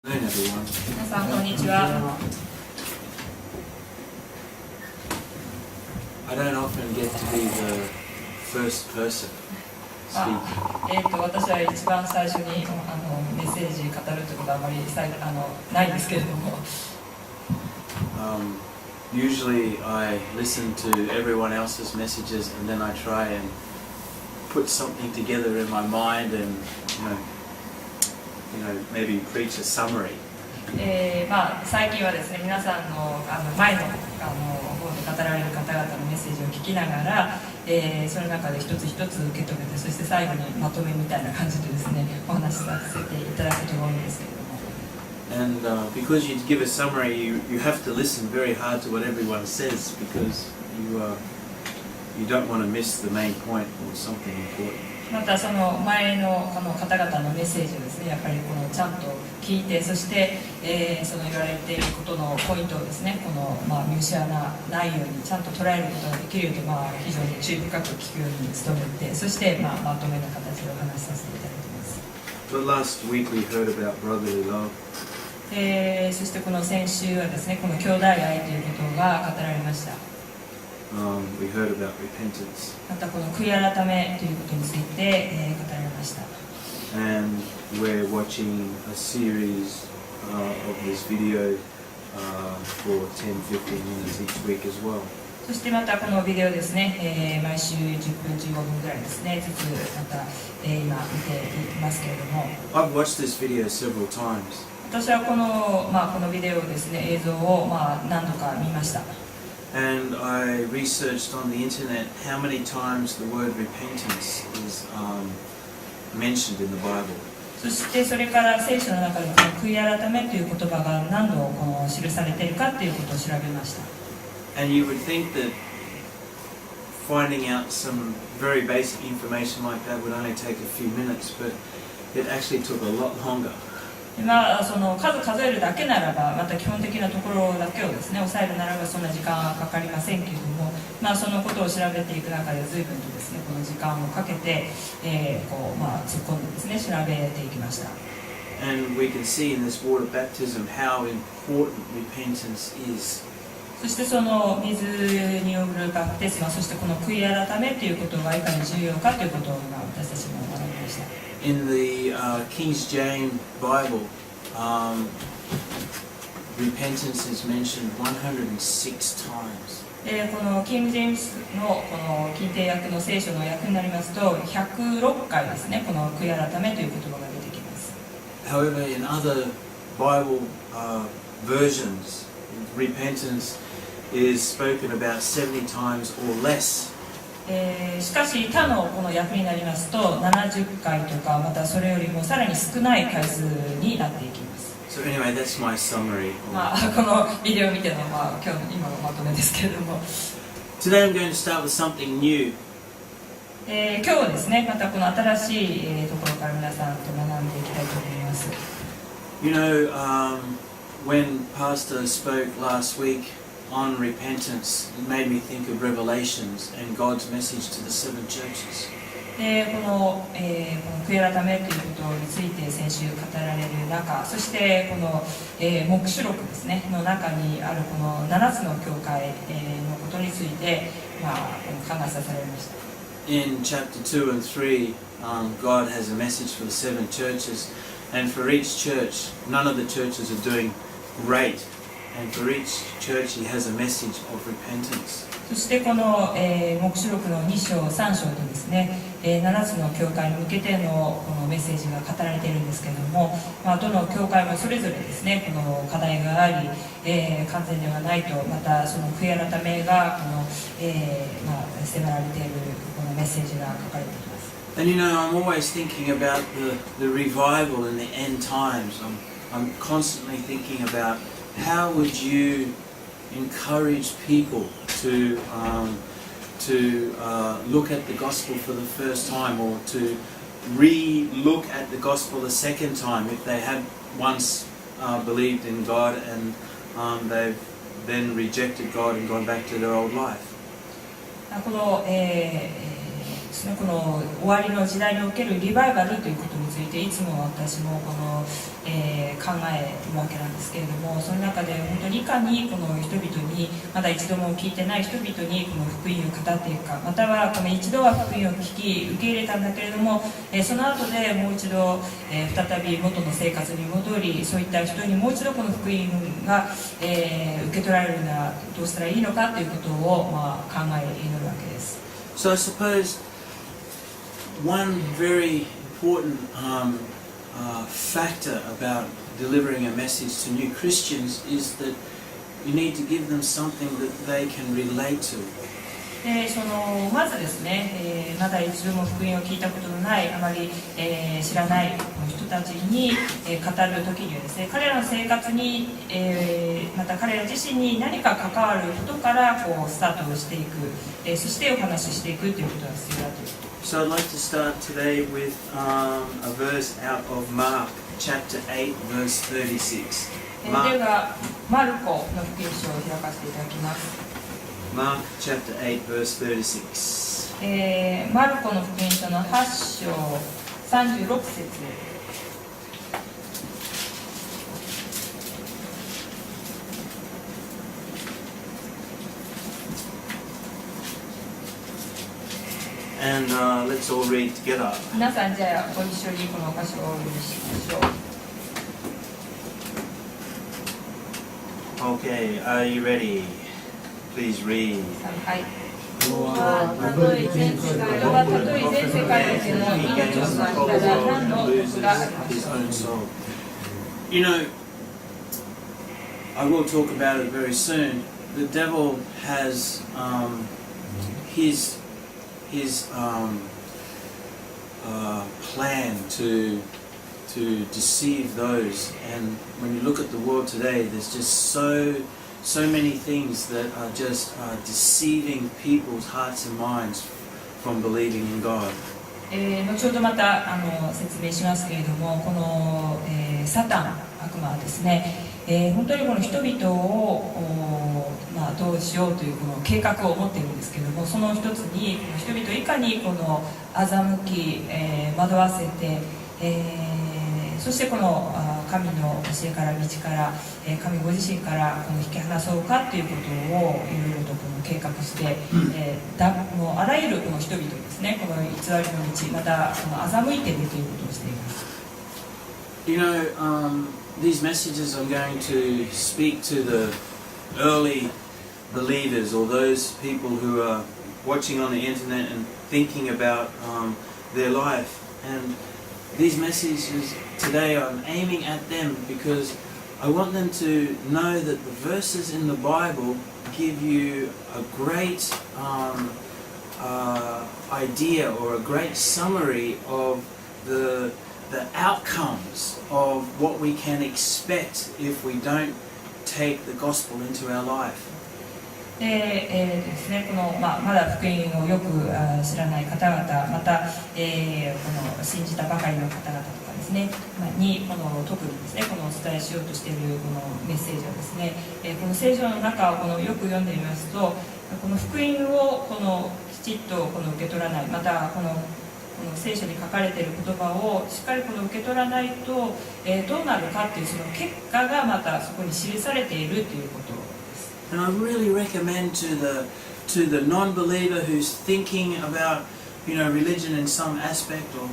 Hello everyone. 皆さんこんにちは。I don't often get to be the first person speaking. 私は一番最初にメッセージ語るということはあまりないんですけれども、Usually I listen to everyone else's messages and then I try and put something together in my mind and maybe preach a summary. 最近はですね、皆さんの前の方で語られる方々のメッセージを聞きながら、その中で一つ一つ受け止めて、そして最後にまとめみたいな感じでですね、お話しさせていただくことが多いんですけれども。And because you give a summary, you have to listen very hard to what everyone says because you don't want to miss the main point or something important. またその前の方々のメッセージをですね、やっぱりちゃんと聞いて、そして、その言われていることのポイントをですね、見失わないようにちゃんと捉えることができるように、非常に注意深く聞くように努めて、そして、まとめの形でお話しさせていただいています。But last week we heard about brotherly love. そしてこの先週はですね、この兄弟愛ということが語られました。We heard about repentance. またこの悔い改めということについて、語られました。And we're watching a series of this video for 10-15 minutes each week as well. そしてまたこのビデオですね、毎週10分15分ぐらいですね、ずつまた、今見ていますけれども、 I've watched this video several times. 私はこのビデオですね、映像を何度か見ました。And I researched on the internet how many times the word repentance is mentioned in the Bible. そしてそれから聖書の中でこの悔い改めという言葉が何度記されているかということを調べました。And you would think that finding out some very basic information like that would only take a few minutes, but it actually took a lot longer. その数数えるだけならば、また基本的なところだけをですね、抑えるならばそんな時間はかかりませんけれども、そのことを調べていく中で随分とですね、この時間をかけて、突っ込んでですね、調べていきました。And we can see in this water baptism how important repentance is. そしてその水によるバプテスマ、そしてこの悔い改めということがいかに重要かということを私たちも学びました。In the King James Bible, repentance is mentioned 106 times. このキング・ジェームスのこの近帝訳の聖書の訳になりますと、106回ですね、この悔い改めという言葉が出てきます。However, in other Bible versions, repentance is spoken about 70 times or less. しかし他のこの訳になりますと70回とか、またそれよりもさらに少ない回数になっていきます。So anyway, that's my summary. このビデオを見ての、今のまとめですけれども、 Today I'm going to start with something new. 今日はですね、またこの新しい、ところから皆さんと学んでいきたいと思います。You know, when Pastor spoke last week on repentance, it made me think of Revelations and God's message to the seven churches. この悔い改めということについて先週語られる中、そしてこの、黙示録ですねの中にあるこの7つの教会、のことについて、考えさせられました。In chapter 2 and 3, God has a message for the seven churches, and for each church, none of the churches are doing great, and for each church He has a message of repentance. そしてこの、黙示録の2章3章でですね、7つの教会に向けてのこのメッセージが語られているんですけれども、どの教会もそれぞれですね、この課題があり、完全ではないと、またその悔い改めがこの、迫られているこのメッセージが書かれています。And you know, I'm always thinking about the revival in the end times. I'm constantly thinking about how would you encourage people to look at the gospel for the first time, or to re-look at the gospel a second time if they had once believed in God and they've then rejected God and gone back to their old life. このこの終わりの時代におけるリバイバルということについて、いつも私もこの、考えるわけなんですけれども、その中で本当にいかにこの人々に、まだ一度も聞いてない人々にこの福音を語っていくか、またはこの一度は福音を聞き受け入れたんだけれども、その後でもう一度、再び元の生活に戻り、そういった人にもう一度この福音が、受け取られるならどうしたらいいのかということを、考え祈るわけです。So I suppose one very important factor about delivering a message to new Christians is that you need to give them something that they can relate to. まずですね、まだ一度も福音を聞いたことのない、あまり、知らない人たちに、語るときにはですね、彼らの生活に、また彼ら自身に何か関わることからこうスタートをしていく、そしてお話ししていくということが必要だということ。So I'd like to start today with a verse out of Mark chapter 8 verse 36. ではマルコの福音書を開かせていただきます。Mark chapter 8 verse 36. マルコの福音書の8章36節。And let's all read together. 皆さんじゃあご一緒にこの箇所をお読みしましょう。 Okay, are you ready? Please read. はい。人はたとえ全世界人はたとえ全世界でも He 命 gains を the 失 whole ったら world 何の and 得があり loses ま his すか。 own soul. You know, I will talk about it very soon. The devil has his plan to deceive those, and when you look at the world today, there's just so many things that are just deceiving people's hearts and minds from believing in God. 後ほどまた説明しますけれども、この、サタン、悪魔はですね、本当にこの人々を、どうしようというこの計画を持っているんですけれども、その一つに人々をいかにこの欺き、惑わせて、そしてこの神の教えから道から、神ご自身からこの引き離そうかということをいろいろとこの計画して、もうあらゆるこの人々ですね、この偽りの道、またこの欺いているということをしています。You know, these messages I'm going to speak to the early believers or those people who are watching on the internet and thinking about their life. And these messages today I'm aiming at them because I want them to know that the verses in the Bible give you a great idea or a great summary of the outcomes of what we can expect if we don't take the gospel into our life. ですね、このまだ福音をよく知らない方々、また、この信じたばかりの方々とかですね、にこの特にですね、このお伝えしようとしているこのメッセージをですね、この聖書の中をこのよく読んでみますと、この福音をこのきちっとこの受け取らない、またこの聖書に書かれている言葉をしっかりこの受け取らないと、どうなるかというその結果がまたそこに記されているということです。And I really recommend to the non-believer who's thinking about, religion in some aspect or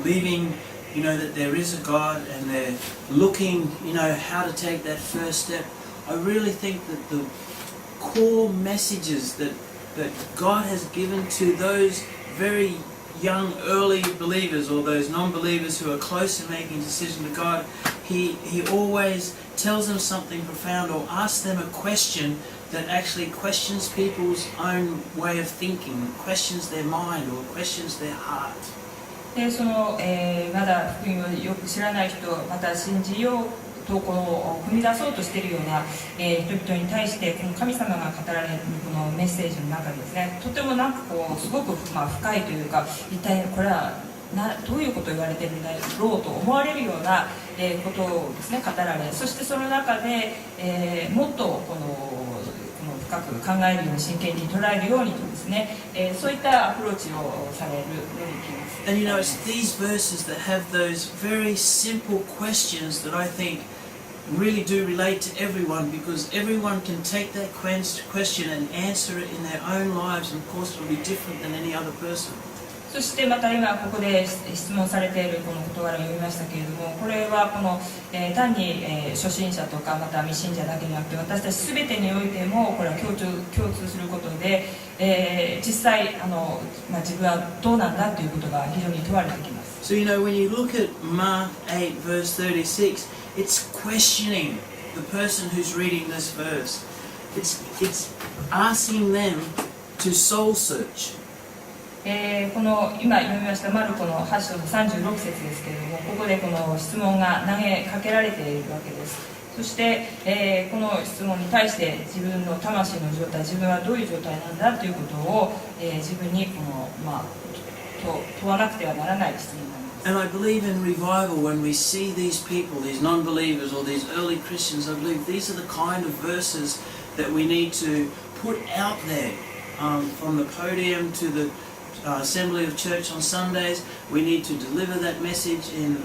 believing, that there is a God and they're looking, how to take that first step. I really think that the core messages that God has given to those very young early believers or those non-believers who are close to making a decision to God, he always tells them something profound or asks them a question that actually questions people's own way of thinking, questions their mind or questions their heart. でまだ福音をよく知らない人、また信じようとこの踏み出そうとしているような、人々に対してこの神様が語られるこのメッセージの中でですね、とてもすごく深いというか、一体これはどういうことを言われているんだろうと思われるような、ことをですね語られ、そしてその中で、もっとこの深く考えるように真剣に捉えるようにとですね、そういったアプローチをされるようにきます。 And you know, it's these verses that have those very simple questions that I think really do relate to everyone, because everyone can take that question and answer it in their own lives, and of course it will be different than any other person. そしてまた今ここで質問されているこの事柄を読みましたけれども、これはこの、単に、初心者とかまた未信者だけでなくて、私たち全てにおいてもこれは共通することで、実際自分はどうなんだということが非常に問われてきます。 So you know, when you look at Mark 8 verse 36, it's questioning the person who's reading this verse. It's asking them to soul search. この今読みましたマルコの8章の36節ですけれども、ここでこの質問が投げかけられているわけです。そして、この質問に対して自分の魂の状態、自分はどういう状態なんだということを、自分に問わなくてはならない質問になります。 And I believe in revival, when we see these people, these non-believers or these early Christians, I believe these are the kind of verses that we need to put out there, from the podium to the assembly of church on Sundays. We need to deliver that message in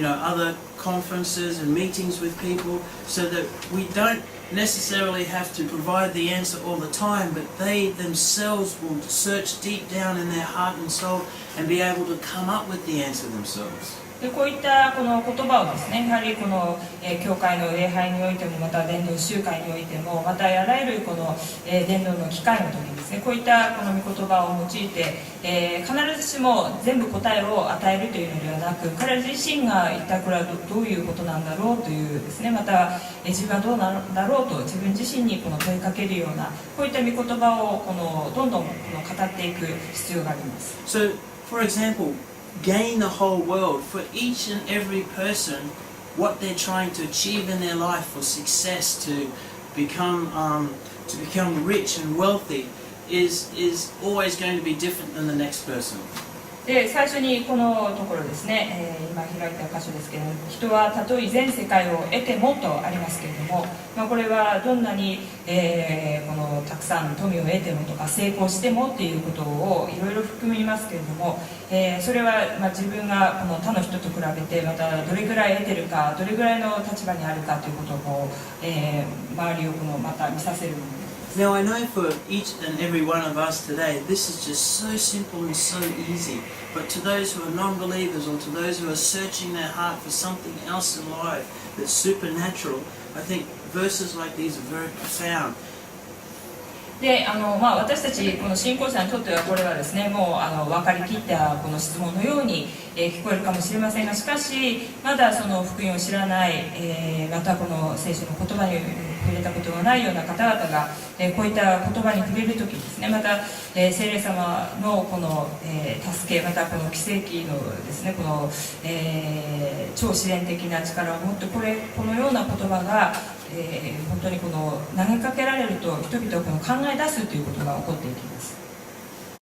other conferences and meetings with people, so that we don't necessarily have to provide the answer all the time, but they themselves will search deep down in their heart and soul and be able to come up with the answer themselves. でこういったこの言葉をですね、やはりこの、教会の礼拝においても、また伝道集会においても、またあらゆるこの、伝道の機会の時にですね、こういったこの御言葉を用いて、必ずしも全部答えを与えるというのではなく、彼自身が一体これはどういうことなんだろうというですね、また、自分はどうなんだろうと自分自身にこの問いかけるような、こういった御言葉をこのどんどんこの語っていく必要があります。 So, for example, gain the whole world. For each and every person, what they're trying to achieve in their life for success, to become rich and wealthy, is always going to be different than the next person. で最初にこのところですね、今開いた箇所ですけれども、人はたとえ全世界を得てもとありますけれども、これはどんなに、このたくさん富を得てもとか成功してもっていうことをいろいろ含みますけれども、それは自分がこの他の人と比べてまたどれぐらい得てるか、どれぐらいの立場にあるかということをこう、周りをこのまた見させるものです。 Now I know for each and every one of us today, this is just so simple and so easy. But to those who are non-believers, or to those who are searching their heart for something else in life that's supernatural, I think verses like these are very profound. で私たちこの信仰者にとってはこれはですね、もう分かりきったこの質問のように、聞こえるかもしれませんが、しかしまだその福音を知らない、またこの聖書の言葉に触れたことがないような方々が、こういった言葉に触れるときですね、また、聖霊様のこの、助け、またこの奇跡のですね、この、超自然的な力を持ってこのような言葉が本当にこの投げかけられると、人々はこの考え出すということが起こっていきます。